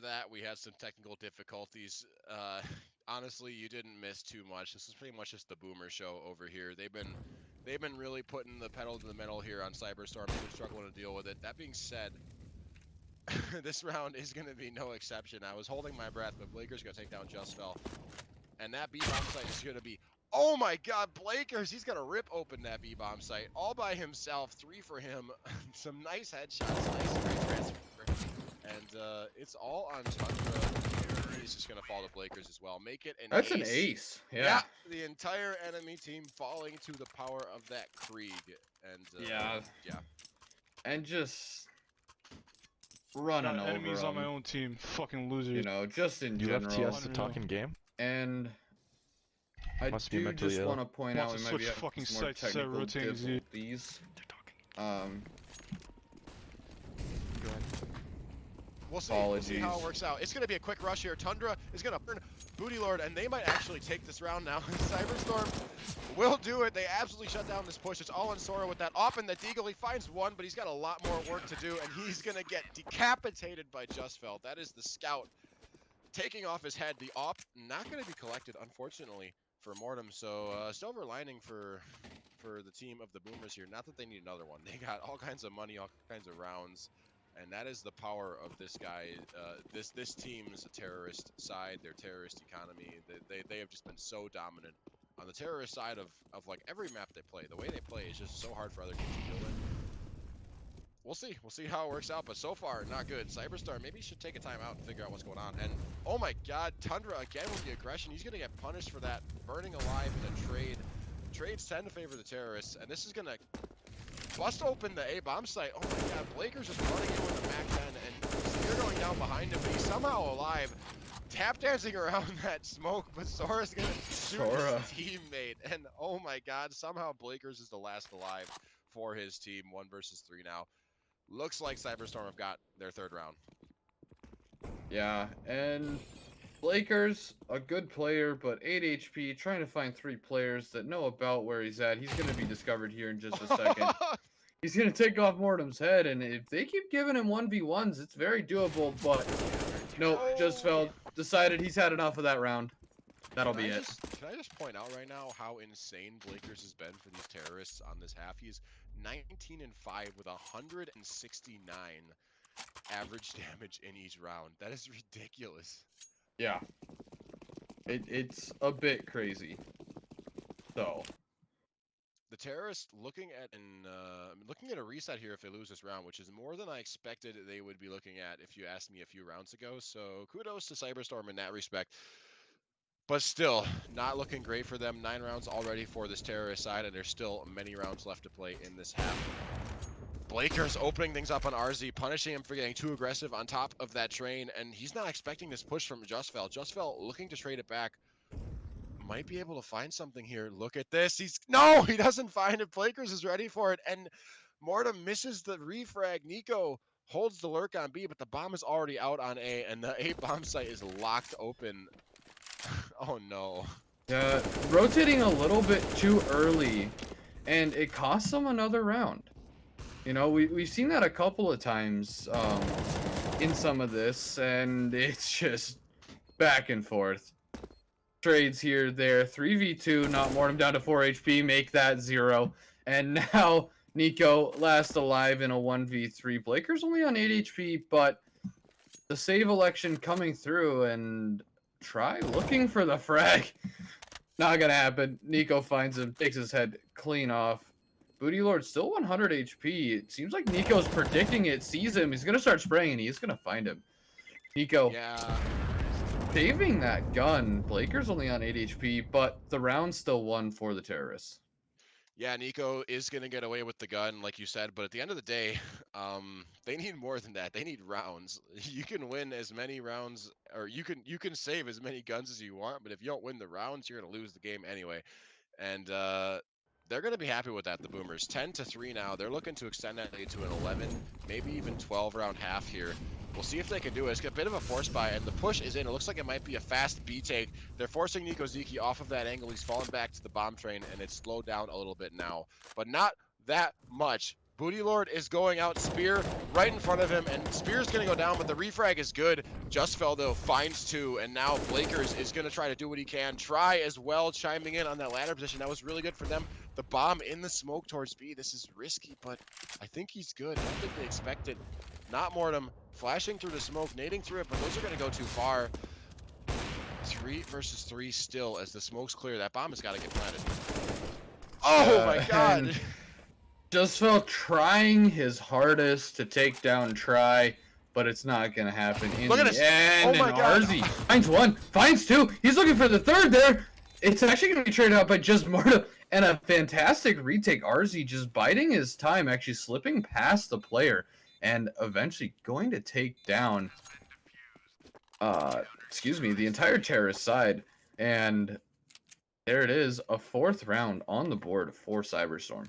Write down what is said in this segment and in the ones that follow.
that, we had some technical difficulties. Honestly, you didn't miss too much. This is pretty much just the Boomer show over here. They've been really putting the pedal to the metal here on Cyberstorm. They've been struggling to deal with it. That being said, this round is going to be no exception. I was holding my breath, but Blaker's going to take down Just Fell. And that B-bomb site is going to be, oh my God, Blakers, he's going to rip open that B-bomb site all by himself. 3 for him. Some nice headshots, nice great transfer. And it's all on Tundra. He's just going to fall to Blakers as well. Make it an That's ace. an ace. Yeah, Yeah. the entire enemy team falling to the power of that Krieg. And Yeah. yeah. And just running Got over enemies on my them, own team. Fucking losers. you know, just in You left general. TS to talk in game? And I Must be do mentally just ill. want to point out Wants we to might be switch having fucking some more sites instead of technical rotating Z. difficulties. Go ahead. We'll see. We'll see how it Apologies. works out. It's going to be a quick rush here. Tundra is going to burn Booty Lord, and they might actually take this round now. Cyberstorm will do it. They absolutely shut down this push. It's all in Sora with that op and the Deagle. He finds one, but he's got a lot more work to do, and he's going to get decapitated by Justfeld. That is the scout taking off his head. The op not going to be collected, unfortunately, for Mortem. So silver lining for the team of the Boomers here. Not that they need another one. They got all kinds of money, all kinds of rounds. And that is the power of this guy. This team's a terrorist side, their terrorist economy. They have just been so dominant on the terrorist side of like every map they play. The way they play is just so hard for other teams to deal with. We'll see how it works out, but so far not good. Cyberstar maybe should take a time out and figure out what's going on. And oh my God, Tundra again with the aggression. He's gonna get punished for that, burning alive in a trade. Trades tend to favor the terrorists, and this is gonna bust open the A bomb site. Oh my God, Blaker's just running in with the Mac 10, and Spear going down behind him, but he's somehow alive. Tap dancing around that smoke, but Sora's gonna shoot Sora. his teammate. And oh my God, somehow Blaker's is the last alive for his team. 1 versus 3 now. Looks like Cyberstorm have got their 3rd round. Yeah, and Blakers, a good player, but 8 HP, trying to find 3 players that know about where he's at. He's going to be discovered here in just a second. He's going to take off Mortem's head, and if they keep giving him 1v1s, it's very doable, but nope, just fell. Decided he's had enough of that round. That'll be it. Can I just point out right now how insane Blakers has been for these terrorists on this half? He's 19 and 5 with 169 average damage in each round. That is ridiculous. Yeah. It's a bit crazy. So. The terrorists looking at a reset here if they lose this round, which is more than I expected they would be looking at if you asked me a few rounds ago. So kudos to Cyberstorm in that respect. But still, not looking great for them. 9 rounds already for this terrorist side, and there's still many rounds left to play in this half. Blaker's opening things up on RZ, punishing him for getting too aggressive on top of that train, and he's not expecting this push from Justfell. Justfell looking to trade it back. Might be able to find something here. Look at this. He doesn't find it. Blakers is ready for it, and Mortem misses the refrag. Nico holds the lurk on B, but the bomb is already out on A, and the A bomb site is locked open. Oh no. Yeah, rotating a little bit too early, and it costs them another round. You know, we've seen that a couple of times in some of this, and it's just back and forth. Trades here, there, 3v2, not Mortem down to 4 HP, make that 0. And now Nico last alive in a 1v3. Blaker's only on 8 HP, but the save election coming through, and try looking for the frag. Not gonna happen. Nico finds him, takes his head clean off. Booty Lord still 100 HP. It seems like Nico's predicting it, sees him. He's gonna start spraying, and he's gonna find him. Nico. Yeah. Saving that gun. Blaker's only on 8 HP, but the round's still won for the terrorists. Yeah, Nico is going to get away with the gun, like you said, but at the end of the day, they need more than that. They need rounds. You can win as many rounds, or you can save as many guns as you want, but if you don't win the rounds, you're going to lose the game anyway. And they're going to be happy with that, the Boomers. 10-3 now. They're looking to extend that lead to an 11, maybe even 12-round half here. We'll see if they can do it. It's got a bit of a force buy, and the push is in. It looks like it might be a fast B take. They're forcing Nico Ziki off of that angle. He's falling back to the bomb train, and it's slowed down a little bit now. But not that much. Booty Lord is going out Spear right in front of him, and Spear's gonna go down, but the refrag is good. Justfell though finds 2, and now Blakers is gonna try to do what he can. Try as well, chiming in on that ladder position. That was really good for them. The bomb in the smoke towards B. This is risky, but I think he's good. I don't think they expected. Not Mortem flashing through the smoke, nading through it, but those are gonna go too far. 3 versus 3 still as the smoke's clear. That bomb has got to get planted. Oh my god! Justfell trying his hardest to take down Try, but it's not gonna happen in Look at the this. end. Oh my and God. RZ finds 1, finds 2. He's looking for the 3rd there. It's actually gonna be traded out by just Morta, and a fantastic retake. RZ just biding his time, actually slipping past the player, and eventually going to take down the entire terrorist side. And there it is, a 4th round on the board for Cyberstorm.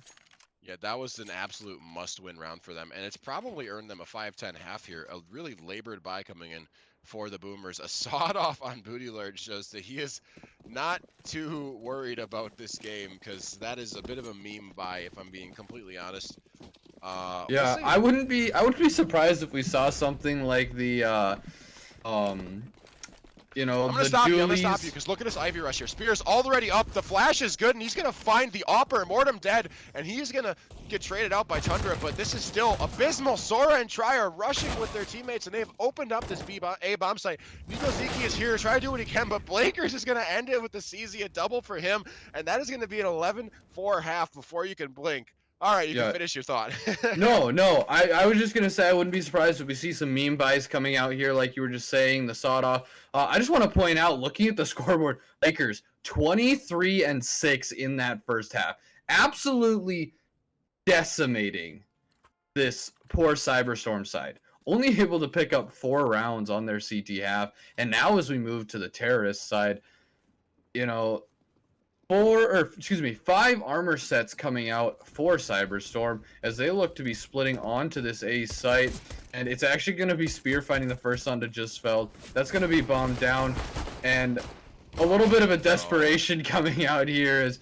Yeah, that was an absolute must-win round for them, and it's probably earned them a 5-10 half here. A really labored buy coming in for the Boomers. A sawed-off on Booty Lord shows that he is not too worried about this game, because that is a bit of a meme buy, if I'm being completely honest. Yeah, we'll I wouldn't be surprised if we saw something like the you know, I'm gonna the stop you. I'm gonna dualies. stop you because look at this Ivy rush here. Spear's already up. The flash is good, and he's gonna find the Opper. Mortem dead, and he's gonna get traded out by Tundra. But this is still abysmal. Sora and Tri are rushing with their teammates, and they've opened up this A bomb site. Nico Ziki is here, try to do what he can, but Blakers is gonna end it with the CZ, a double for him, and that is gonna be an 11-4 half before you can blink. All right, you can finish your thought. No, I was just gonna say I wouldn't be surprised if we see some meme buys coming out here, like you were just saying, the sawed off. I just want to point out, looking at the scoreboard, Lakers 23-6 in that first half, absolutely decimating this poor Cyberstorm side. Only able to pick up 4 rounds on their CT half, and now as we move to the terrorist side, you know, 5 armor sets coming out for Cyberstorm as they look to be splitting onto this A site, and it's actually going to be Spear finding the first onto Justfell. That's going to be bombed down, and a little bit of a desperation coming out here as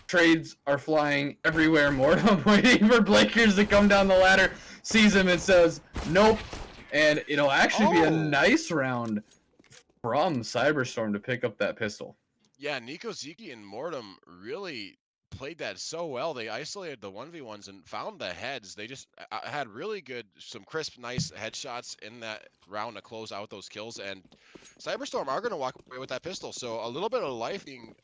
trades are flying everywhere. Mortem waiting for Blakers to come down the ladder, sees him and says, nope, and it'll actually be a nice round from Cyberstorm to pick up that pistol. Yeah, Nico Ziki and Mortem really played that so well. They isolated the 1v1s and found the heads. They just had really good, some crisp, nice headshots in that round to close out those kills. And Cyberstorm are going to walk away with that pistol. So a little bit of life being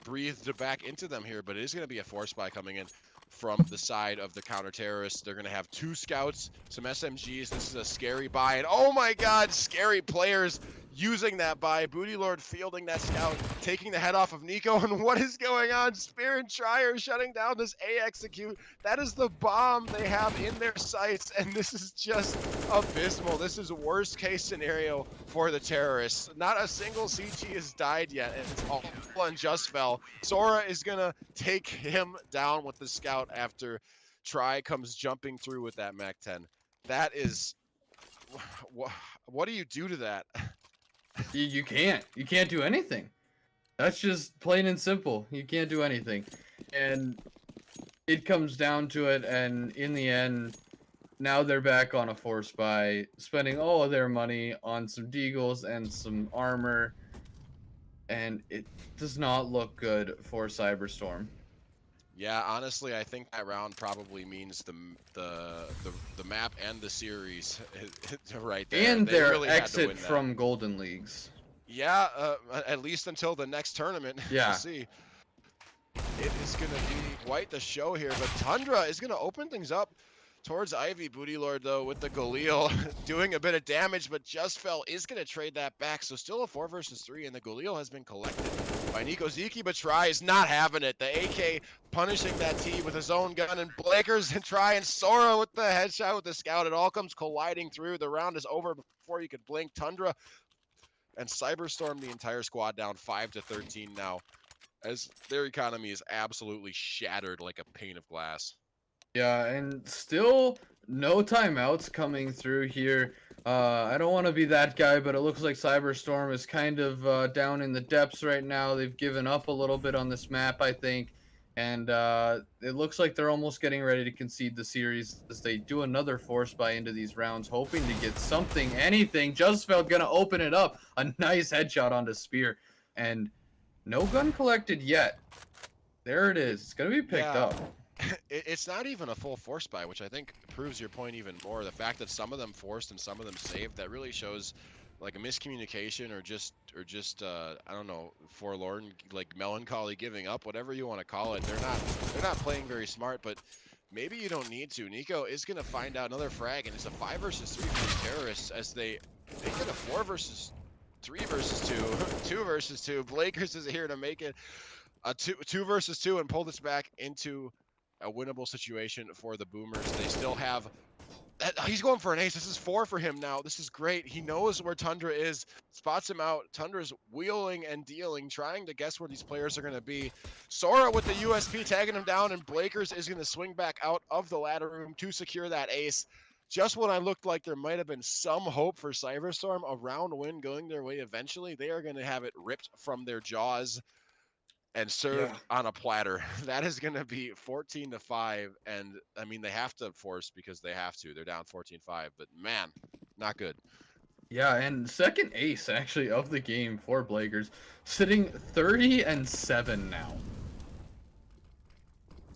breathed back into them here, but it is going to be a force buy coming in from the side of the counter-terrorists. They're going to have 2 scouts, some SMGs. This is a scary buy. And oh my god, scary players using that buy. Booty Lord fielding that scout, taking the head off of Nico. And what is going on? Spear and Trier shutting down this A execute. That is the bomb they have in their sights. And this is just abysmal. This is worst case scenario for the terrorists. Not a single CT has died yet, and it's all on Justfell. Sora is gonna take him down with the scout after Try comes jumping through with that MAC-10. That is, what do you do to that? You can't do anything. That's just plain and simple. You can't do anything, and it comes down to it. And in the end, now they're back on a force buy, spending all of their money on some deagles and some armor, and it does not look good for Cyberstorm. Yeah, honestly, I think that round probably means the map and the series right there. And They their really had to exit win that. from Golden Leagues. Yeah, at least until the next tournament. Yeah. We'll see. It is going to be quite the show here, but Tundra is going to open things up towards Ivy. Booty Lord, though, with the Galil doing a bit of damage, but Justfell is going to trade that back. So still a 4 versus 3, and the Galil has been collected by Nico Ziki, but Try is not having it. The AK punishing that T with his own gun, and Blakers and Try and Sora with the headshot with the scout. It all comes colliding through. The round is over before you could blink. Tundra and Cyberstorm, the entire squad, down 5-13 now, as their economy is absolutely shattered like a pane of glass. Yeah, and still no timeouts coming through here. I don't want to be that guy, but it looks like Cyberstorm is kind of down in the depths right now. They've given up a little bit on this map, I think. And it looks like they're almost getting ready to concede the series as they do another force buy into these rounds, hoping to get something, anything. Justfeld gonna open it up. A nice headshot onto Spear. And no gun collected yet. There it is. It's gonna be picked Yeah, up. it's not even a full force buy, which I think proves your point even more. The fact that some of them forced and some of them saved, that really shows like a miscommunication or just I don't know, forlorn, like melancholy giving up, whatever you want to call it. They're not playing very smart, but maybe you don't need to. Nico is gonna find out another frag, and it's a 5 versus 3 for the terrorists as they get a 4 versus 3 versus 2, 2 versus 2. Blakers is here to make it a two versus two and pull this back into a winnable situation for the Boomers. They still have. He's going for an ace. This is 4 for him now. This is great. He knows where Tundra is, spots him out. Tundra's wheeling and dealing, trying to guess where these players are going to be. Sora with the USP tagging him down, and Blakers is going to swing back out of the ladder room to secure that ace. Just when I looked like there might have been some hope for Cyberstorm, a round win going their way eventually, they are going to have it ripped from their jaws and Yeah. served on a platter. That is going to be 14-5, and I mean they have to force because they have to. They're down 14-5, but man, not good. Yeah, and second ace actually of the game for Blakers, sitting 30-7 now.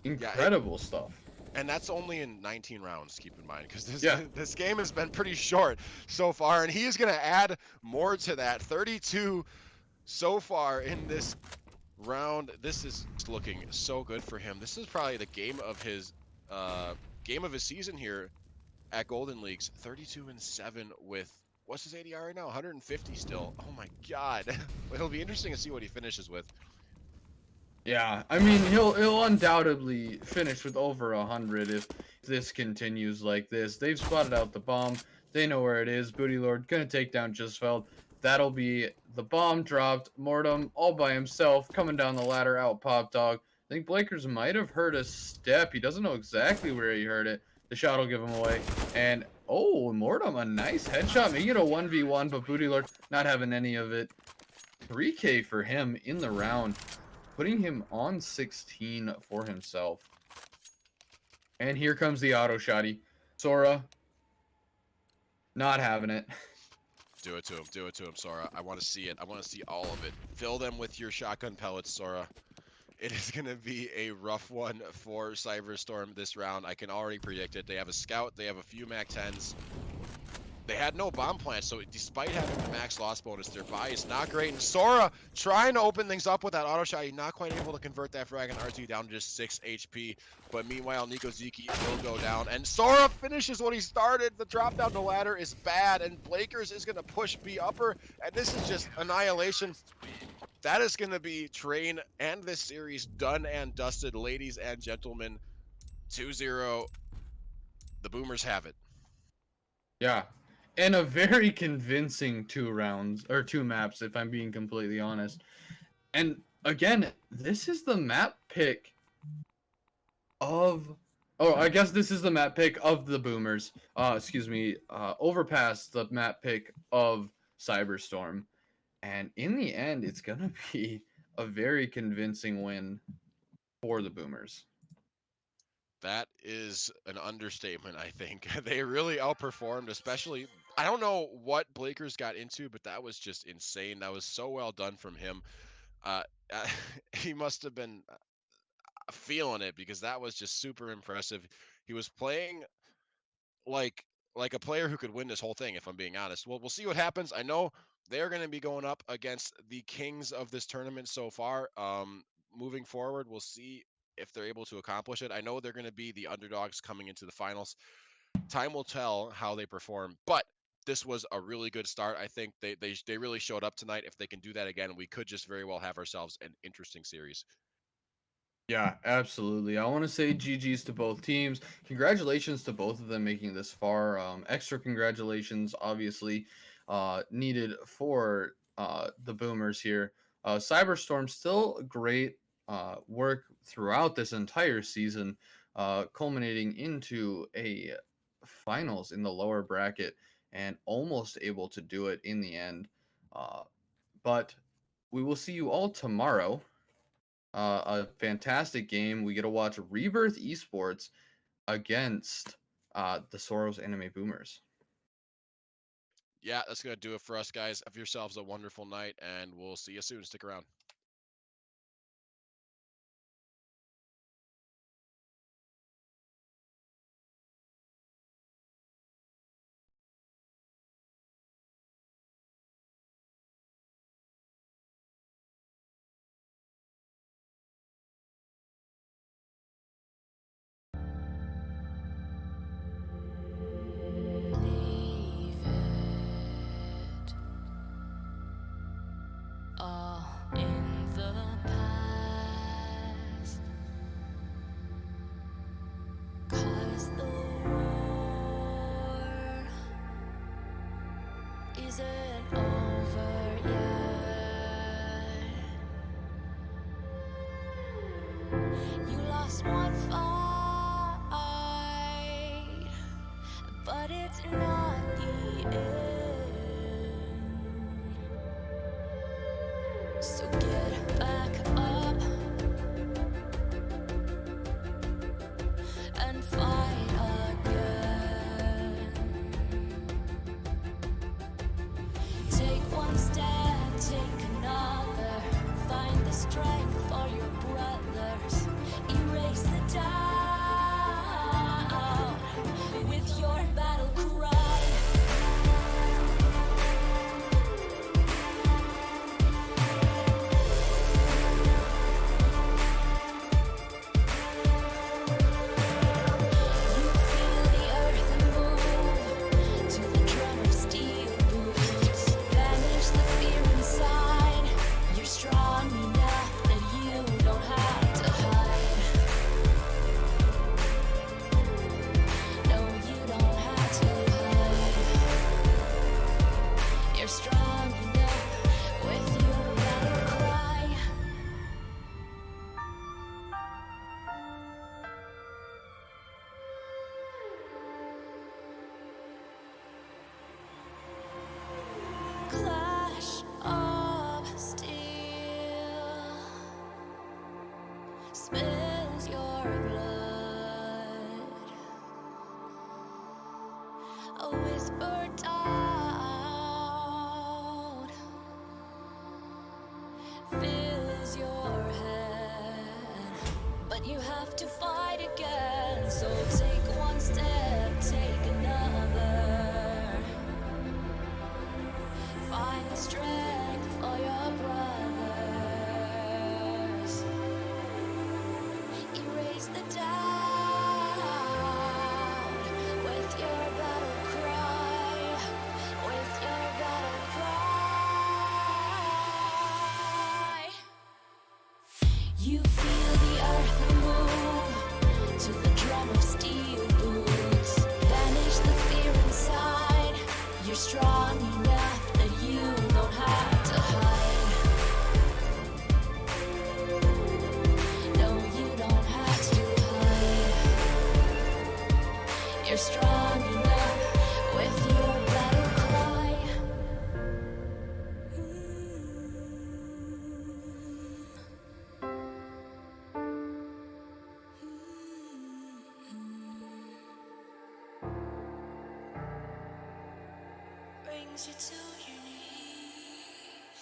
Yeah, Incredible stuff. and that's only in 19 rounds. Keep in mind, because this Yeah. this game has been pretty short so far, and he is going to add more to that. 32 so far in this round. This is looking so good for him. This is probably the uh, game of his season here at Golden Leagues. 32-7 with what's his ADR right now? 150 still. Oh my god. It'll be interesting to see what he finishes with. Yeah, I mean he'll undoubtedly finish with over 100 if this continues like this. They've spotted out the bomb. They know where it is. Booty Lord gonna take down Justfeld. That'll be the bomb dropped. Mortem all by himself coming down the ladder out Pop Dog. I think Blakers might have heard a step. He doesn't know exactly where he heard it. The shot will give him away. And oh, Mortem, a nice headshot. Making it a 1v1, but Booty Lord not having any of it. 3K for him in the round, putting him on 16 for himself. And here comes the auto shotty. Sora, not having it. Do it to him. Do it to him, Sora. I want to see it. I want to see all of it. Fill them with your shotgun pellets, Sora. It is going to be a rough one for Cyberstorm this round. I can already predict it. They have a scout. They have a few MAC-10s. They had no bomb plants, so despite having the max loss bonus, their buy is not great. And Sora trying to open things up with that auto shot. He's not quite able to convert that frag and RT down to just 6 HP. But meanwhile, Nico Ziki will go down. And Sora finishes what he started. The drop down the ladder is bad. And Blakers is going to push B upper. And this is just annihilation. That is going to be Train and this series done and dusted, ladies and gentlemen. 2-0. The Boomers have it. Yeah. And a very convincing 2 rounds, or 2 maps, if I'm being completely honest. And again, this is the map pick of. Oh, I guess this is the map pick of the Boomers. Excuse me. Overpass the map pick of Cyberstorm. And in the end, it's going to be a very convincing win for the Boomers. That is an understatement, I think. They really outperformed, especially. I don't know what Blakers got into, but that was just insane. That was so well done from him. Uh, he must have been feeling it because that was just super impressive. He was playing like like a player who could win this whole thing, if I'm being honest. Well, we'll see what happens. I know they're going to be going up against the kings of this tournament so far. Moving forward, we'll see if they're able to accomplish it. I know they're going to be the underdogs coming into the finals. Time will tell how they perform, but this was a really good start. I think they really showed up tonight. If they can do that again, we could just very well have ourselves an interesting series. Yeah, absolutely. I want to say GG's to both teams. Congratulations to both of them making this far. Extra congratulations, obviously, needed for the Boomers here. Cyberstorm still great work throughout this entire season, culminating into a finals in the lower bracket and almost able to do it in the end. But we will see you all tomorrow A fantastic game. We get to watch Rebirth Esports against the Soros Anime Boomers. Yeah, that's going to do it for us, guys. Have yourselves a wonderful night, and we'll see you soon. Stick around. Leave it all in the past, 'cause the war isn't over yet. You lost one fight, but it's not the end. So get back up and fight again. Take one step, take another. Find the strength for your brothers. Erase the doubt with your battle cry. You feel the earth move to the drum of steel boots. Banish the fear inside. You're strong enough that you don't have to hide. No, you don't have to hide. You're strong enough with your battle cry. Clash of steel spills your blood. A whisper doubt fills your head, but you have to fight again. So take one step, take another. Find the strength for your brothers. Erase the doubt with your battle cry. With your battle cry. You feel the earth move to the drum of steel boots. Banish the fear inside. You're strong enough that you don't have to hide. No, you don't have to hide. You're strong enough with your battle cry. Brings you to your knees.